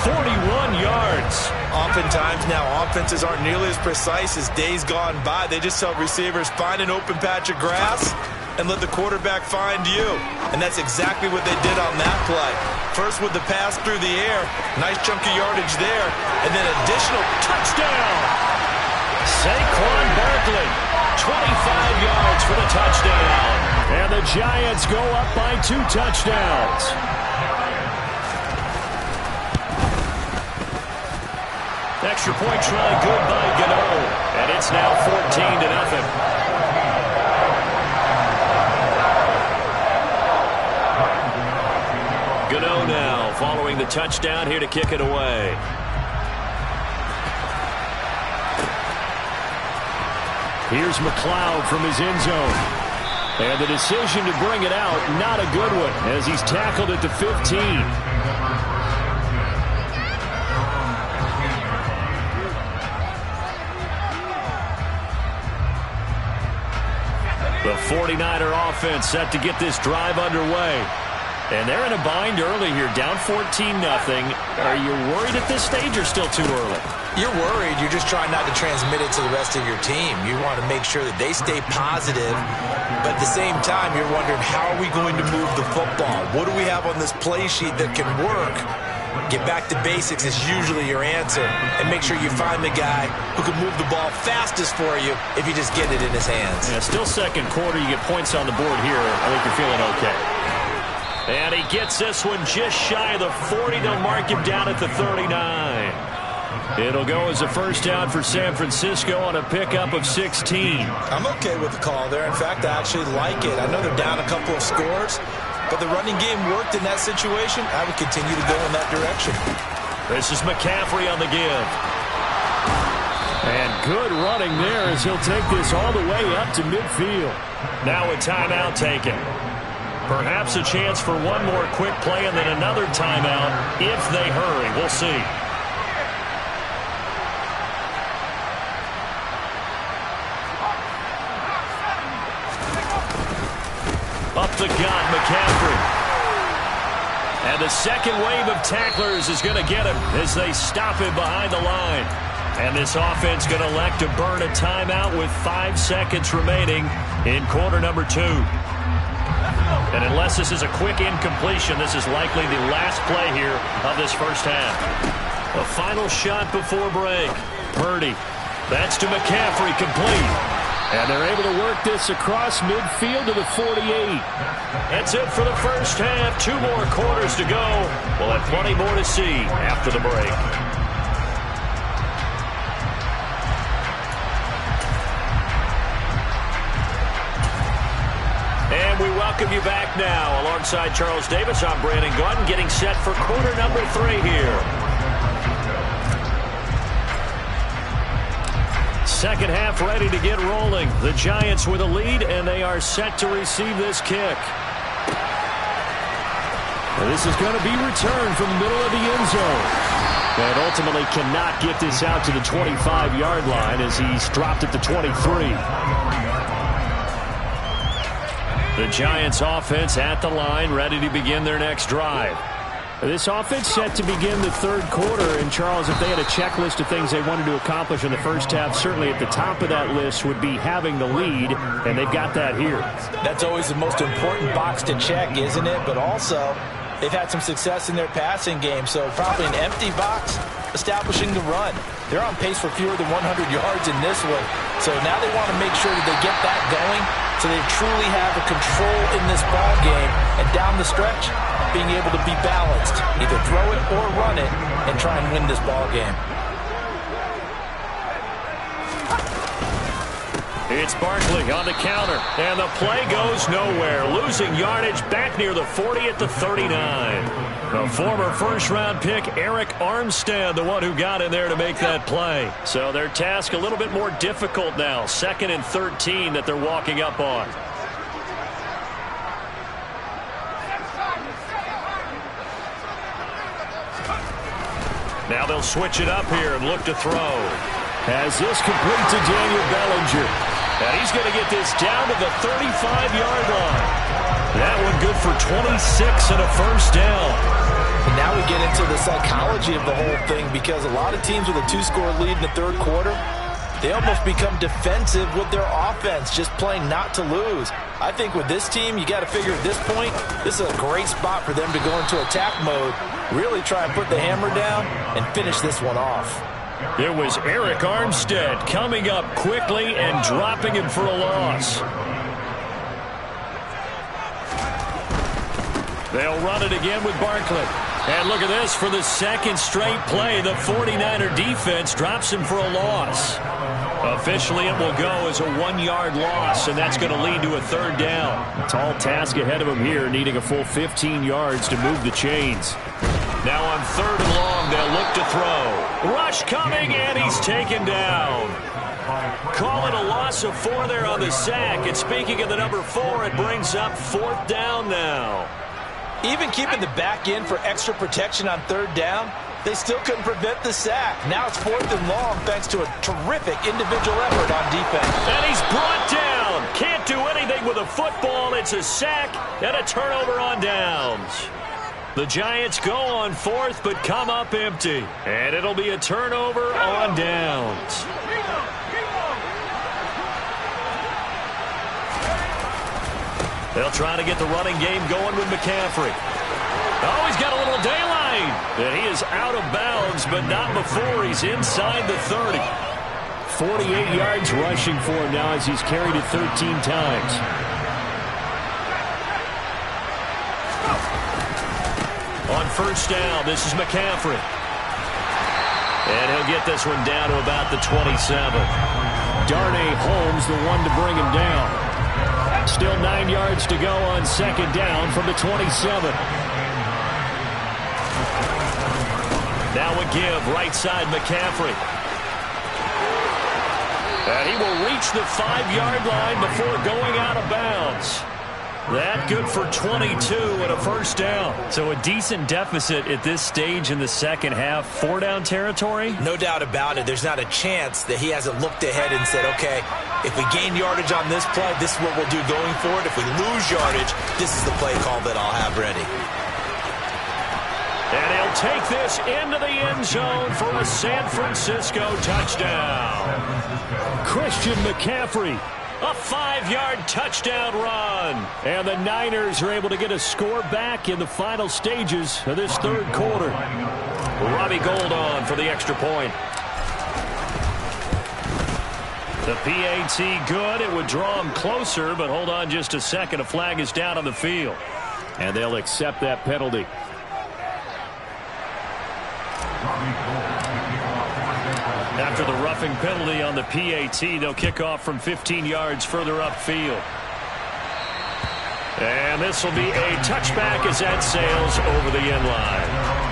41 yards. Oftentimes now, offenses aren't nearly as precise as days gone by. They just help receivers find an open patch of grass and let the quarterback find you. And that's exactly what they did on that play. First with the pass through the air. Nice chunk of yardage there. And then additional touchdown. Saquon Barkley, 25 yards for the touchdown. And the Giants go up by 2 touchdowns. Extra point try good by Gano. And it's now 14-0. Gano now following the touchdown here to kick it away. Here's McLeod from his end zone. And the decision to bring it out, not a good one, as he's tackled at the 15. The 49er offense set to get this drive underway. And they're in a bind early here, down 14-0. Are you worried at this stage or still too early? You're worried. You're just trying not to transmit it to the rest of your team. You want to make sure that they stay positive. But at the same time, you're wondering, how are we going to move the football? What do we have on this play sheet that can work? Get back to basics is usually your answer. And make sure you find the guy who can move the ball fastest for you if you just get it in his hands. Yeah, still second quarter. You get points on the board here. I think you're feeling okay. And he gets this one just shy of the 40. They'll mark him down at the 39. It'll go as a first down for San Francisco on a pickup of 16. I'm okay with the call there. In fact, I actually like it. I know they're down a couple of scores, but the running game worked in that situation. I would continue to go in that direction. This is McCaffrey on the give. And good running there as he'll take this all the way up to midfield. Now a timeout taken. Perhaps a chance for one more quick play and then another timeout if they hurry. We'll see. Up the gut, McCaffrey. And the second wave of tacklers is going to get him as they stop him behind the line. And this offense going to elect to burn a timeout with 5 seconds remaining in quarter number 2. And unless this is a quick incompletion, this is likely the last play here of this first half. A final shot before break. Purdy. That's to McCaffrey, complete. And they're able to work this across midfield to the 48. That's it for the first half. 2 more quarters to go. We'll have plenty more to see after the break. And we welcome you back now. Alongside Charles Davis, I'm Brandon Gordon, getting set for quarter number 3 here. Second half ready to get rolling. The Giants with a lead, and they are set to receive this kick. And this is going to be returned from the middle of the end zone. And ultimately cannot get this out to the 25-yard line as he's dropped at the 23. The Giants offense at the line, ready to begin their next drive. This offense set to begin the third quarter. And, Charles, if they had a checklist of things they wanted to accomplish in the first half, certainly at the top of that list would be having the lead, and they've got that here. That's always the most important box to check, isn't it? But also, they've had some success in their passing game, so probably an empty box establishing the run. They're on pace for fewer than 100 yards in this one. So now they want to make sure that they get that going so they truly have a control in this ball game. And down the stretch, being able to be balanced, either throw it or run it, and try and win this ball game. It's Barkley on the counter, and the play goes nowhere. Losing yardage back near the 40 at the 39. A former first-round pick, Eric Armstead, the one who got in there to make that play. So their task a little bit more difficult now. 2nd and 13 that they're walking up on. Now they'll switch it up here and look to throw. Has this complete to Daniel Bellinger. And he's going to get this down to the 35-yard line. That one good for 26 and a first down. And now we get into the psychology of the whole thing, because a lot of teams with a 2-score lead in the third quarter, they almost become defensive with their offense, just playing not to lose. I think with this team, you got to figure at this point, this is a great spot for them to go into attack mode, really try and put the hammer down and finish this one off. It was Eric Armstead coming up quickly and dropping him for a loss. They'll run it again with Barkley. And look at this, for the second straight play, the 49er defense drops him for a loss. Officially, it will go as a 1-yard loss, and that's going to lead to a third down. Tall task ahead of him here, needing a full 15 yards to move the chains. Now on 3rd and long, they'll look to throw. Rush coming, and he's taken down. Call it a loss of 4 there on the sack. And speaking of the number 4, it brings up 4th down now. Even keeping the back in for extra protection on 3rd down, they still couldn't prevent the sack. Now it's 4th and long thanks to a terrific individual effort on defense. And he's brought down. Can't do anything with a football. It's a sack and a turnover on downs. The Giants go on 4th but come up empty. And it'll be a turnover on downs. They'll try to get the running game going with McCaffrey. Oh, he's got a little daylight. And he is out of bounds, but not before he's inside the 30. 48 yards rushing for him now as he's carried it 13 times. On 1st down, this is McCaffrey. And he'll get this one down to about the 27. Darnay Holmes, the one to bring him down. Still 9 yards to go on 2nd down from the 27. Now a give, right side McCaffrey. And he will reach the 5-yard line before going out of bounds. That good for 22 and a first down. So a decent deficit at this stage in the second half. 4-down territory? No doubt about it. There's not a chance that he hasn't looked ahead and said, okay, if we gain yardage on this play, this is what we'll do going forward. If we lose yardage, this is the play call that I'll have ready. And he'll take this into the end zone for a San Francisco touchdown. Christian McCaffrey. A 5-yard touchdown run. And the Niners are able to get a score back in the final stages of this third quarter. Robbie Gould on for the extra point. The PAT good. It would draw him closer, but hold on just a second. A flag is down on the field. And they'll accept that penalty. After the roughing penalty on the PAT, they'll kick off from 15 yards further upfield. And this will be a touchback as that sails over the end line.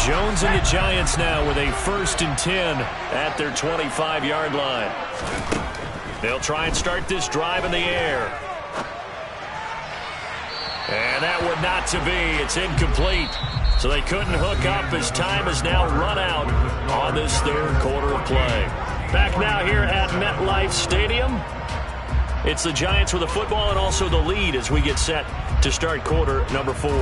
Jones and the Giants now with a 1st and 10 at their 25-yard line. They'll try and start this drive in the air. And that would not to be. It's incomplete. So they couldn't hook up as time has now run out on this third quarter of play. Back now here at MetLife Stadium. It's the Giants with the football and also the lead as we get set to start quarter number 4.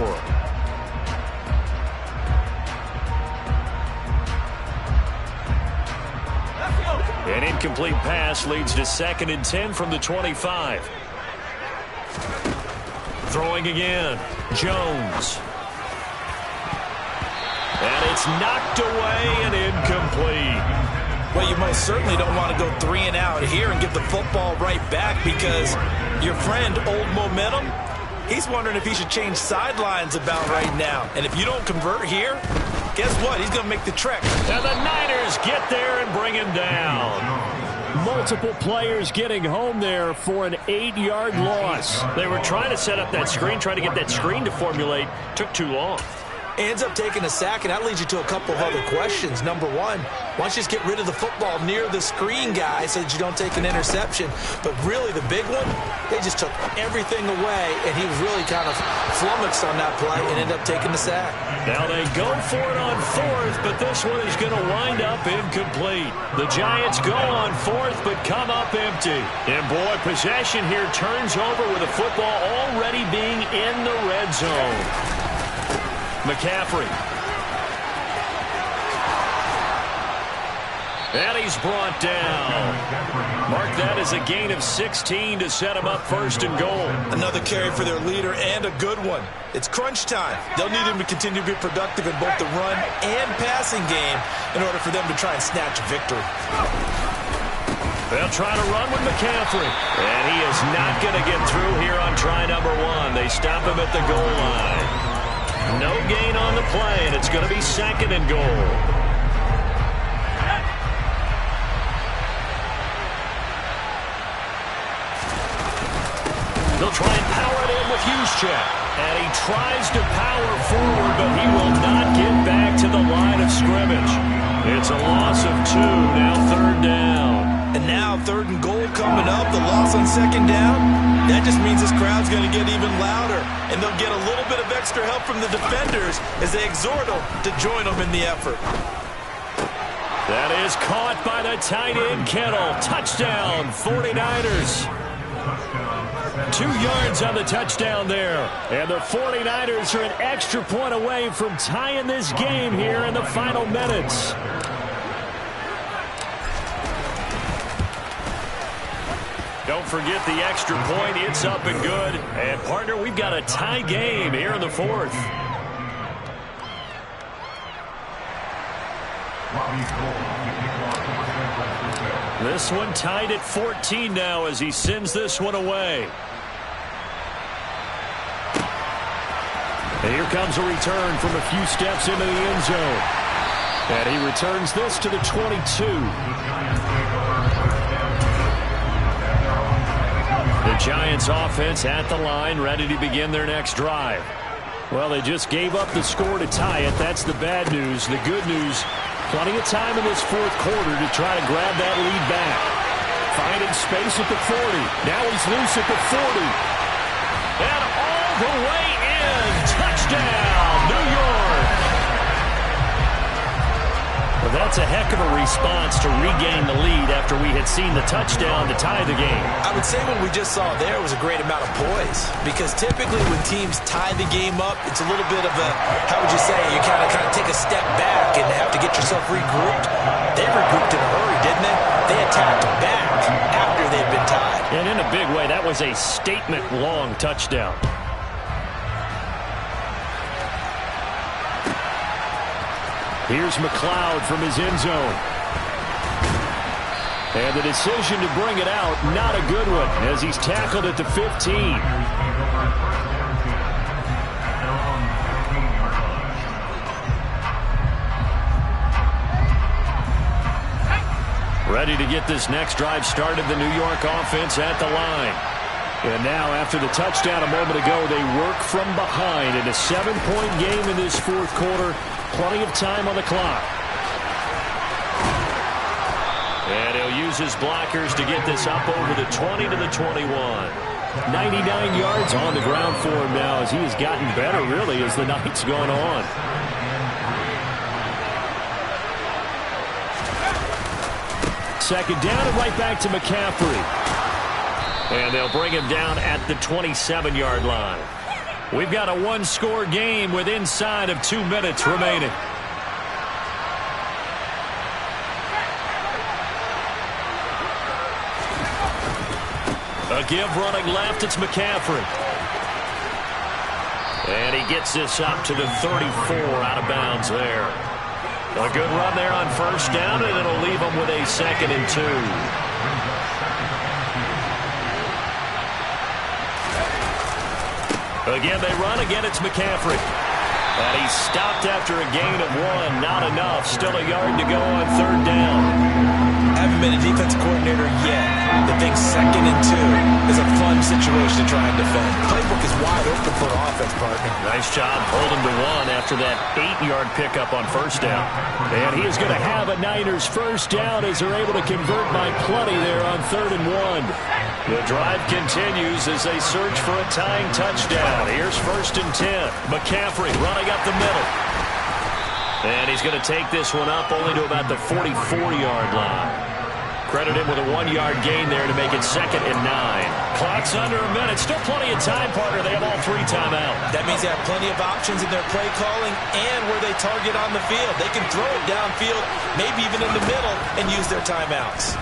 An incomplete pass leads to 2nd and 10 from the 25. Throwing again. Jones. And it's knocked away and incomplete. Well, you most certainly don't want to go 3 and out here and get the football right back, because your friend, Old Momentum, he's wondering if he should change sidelines about right now. And if you don't convert here, guess what? He's going to make the trek. And the Niners get there and bring him down. Multiple players getting home there for an 8-yard loss. They were trying to set up that screen, trying to get that screen to formulate. Took too long. Ends up taking a sack, and that leads you to a couple of other questions. Number one, why don't you just get rid of the football near the screen guy so that you don't take an interception? But really, the big one, they just took everything away, and he was really kind of flummoxed on that play and ended up taking the sack. Now they go for it on fourth, but this one is going to wind up incomplete. The Giants go on fourth, but come up empty. And boy, possession here turns over with the football already being in the red zone. McCaffrey. And he's brought down. Mark that as a gain of 16 to set him up first and goal. Another carry for their leader and a good one. It's crunch time. They'll need him to continue to be productive in both the run and passing game in order for them to try and snatch a victory. They'll try to run with McCaffrey. And he is not going to get through here on try number one. They stop him at the goal line. No gain on the play, and it's going to be second and goal. They'll try and power it in with Juszczyk. And he tries to power forward, but he will not get back to the line of scrimmage. It's a loss of 2, now third down. And now third and goal coming up, the loss on second down. That just means this crowd's going to get even louder, and they'll get a little bit of extra help from the defenders as they exhort them to join them in the effort. That is caught by the tight end, Kittle. Touchdown, 49ers. 2 yards on the touchdown there. And the 49ers are an extra point away from tying this game here in the final minutes. Don't forget the extra point. It's up and good. And, partner, we've got a tie game here in the fourth. This one tied at 14 now as he sends this one away. And here comes a return from a few steps into the end zone. And he returns this to the 22. The Giants offense at the line, ready to begin their next drive. Well, they just gave up the score to tie it. That's the bad news. The good news, plenty of time in this fourth quarter to try to grab that lead back. Finding space at the 40. Now he's loose at the 40. And all the way in. Touchdown, New York. Well, that's a heck of a response to regain the lead after we had seen the touchdown to tie the game. I would say what we just saw there was a great amount of poise, because typically when teams tie the game up, it's a little bit of a, how would you say, you kind of take a step back and have to get yourself regrouped. They regrouped in a hurry, didn't they? They attacked back after they'd been tied. And in a big way, that was a statement-long touchdown. Here's McLeod from his end zone. And the decision to bring it out, not a good one, as he's tackled at the 15. Ready to get this next drive started, the New York offense at the line. And now, after the touchdown a moment ago, they work from behind in a 7-point game in this fourth quarter. Plenty of time on the clock. And he'll use his blockers to get this up over the 20 to the 21. 99 yards on the ground for him now as he has gotten better, really, as the night's gone on. Second down and right back to McCaffrey. And they'll bring him down at the 27-yard line. We've got a one-score game with inside of 2 minutes remaining. A give running left, it's McCaffrey. And he gets this up to the 34, out of bounds there. A good run there on first down, and it'll leave him with a 2nd and 2. Again, they run. Again, it's McCaffrey. And he's stopped after a gain of 1. Not enough. Still a yard to go on 3rd down. Haven't been a defensive coordinator yet. The thing 2nd and 2 is a fun situation to try and defend. Playbook is wide open for offense, partner. Nice job holding to 1 after that 8-yard pickup on 1st down. And he is going to have a Niners 1st down as they're able to convert by plenty there on 3rd and 1. The drive continues as they search for a tying touchdown. Here's 1st and 10. McCaffrey running up the middle. And he's going to take this one up only to about the 44-yard line. Credit him with a 1-yard gain there to make it 2nd and 9. Clock's under a minute. Still plenty of time, partner. They have all 3 timeouts. That means they have plenty of options in their play calling and where they target on the field. They can throw it downfield, maybe even in the middle, and use their timeouts.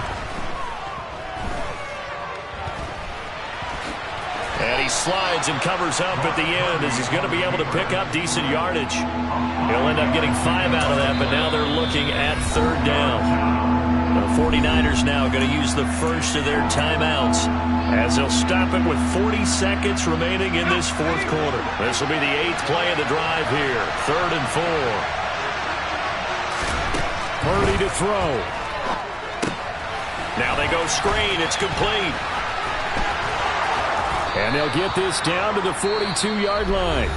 And he slides and covers up at the end as he's going to be able to pick up decent yardage. He'll end up getting 5 out of that, but now they're looking at 3rd down. The 49ers now going to use the first of their timeouts as they'll stop it with 40 seconds remaining in this 4th quarter. This will be the 8th play of the drive here. 3rd and 4. Purdy to throw. Now they go screen. It's complete. And they'll get this down to the 42-yard line.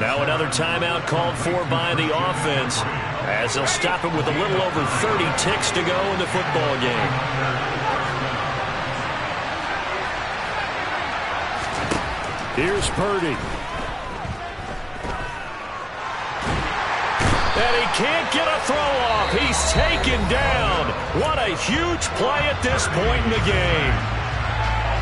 Now another timeout called for by the offense as they'll stop him with a little over 30 ticks to go in the football game. Here's Purdy. And he can't get a throw off. He's taken down. What a huge play at this point in the game.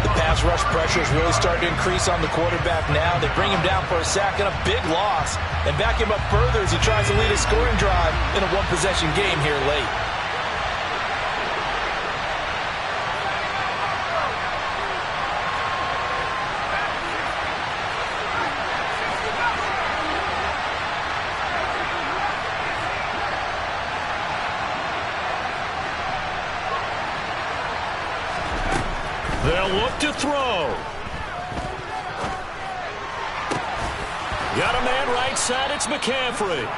The pass rush pressure is really starting to increase on the quarterback now. They bring him down for a sack and a big loss and back him up further as he tries to lead a scoring drive in a one-possession game here late. They'll look to throw. Got a man right side. It's McCaffrey.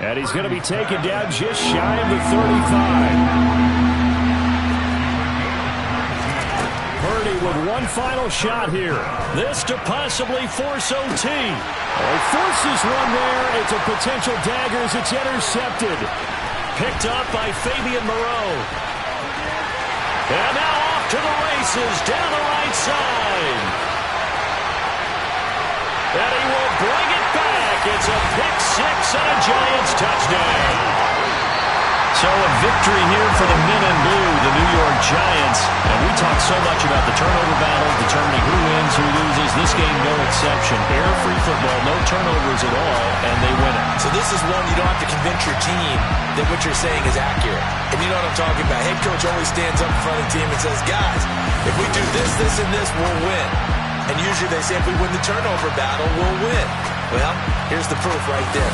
And he's going to be taken down just shy of the 35. Purdy with one final shot here. This to possibly force OT. Oh, forces one there. It's a potential dagger as it's intercepted. Picked up by Fabian Moreau. And now off to the races down the right side. And he will bring it back. It's a pick six and a Giants touchdown. So a victory here for the men in blue, the New York Giants. And we talk so much about the turnover battle, determining who wins, who loses. This game, no exception. Error-free football, no turnovers at all, and they win it. So this is one you don't have to convince your team that what you're saying is accurate. And you know what I'm talking about. Head coach always stands up in front of the team and says, guys, if we do this, this, and this, we'll win. And usually they say if we win the turnover battle, we'll win. Well, here's the proof right there.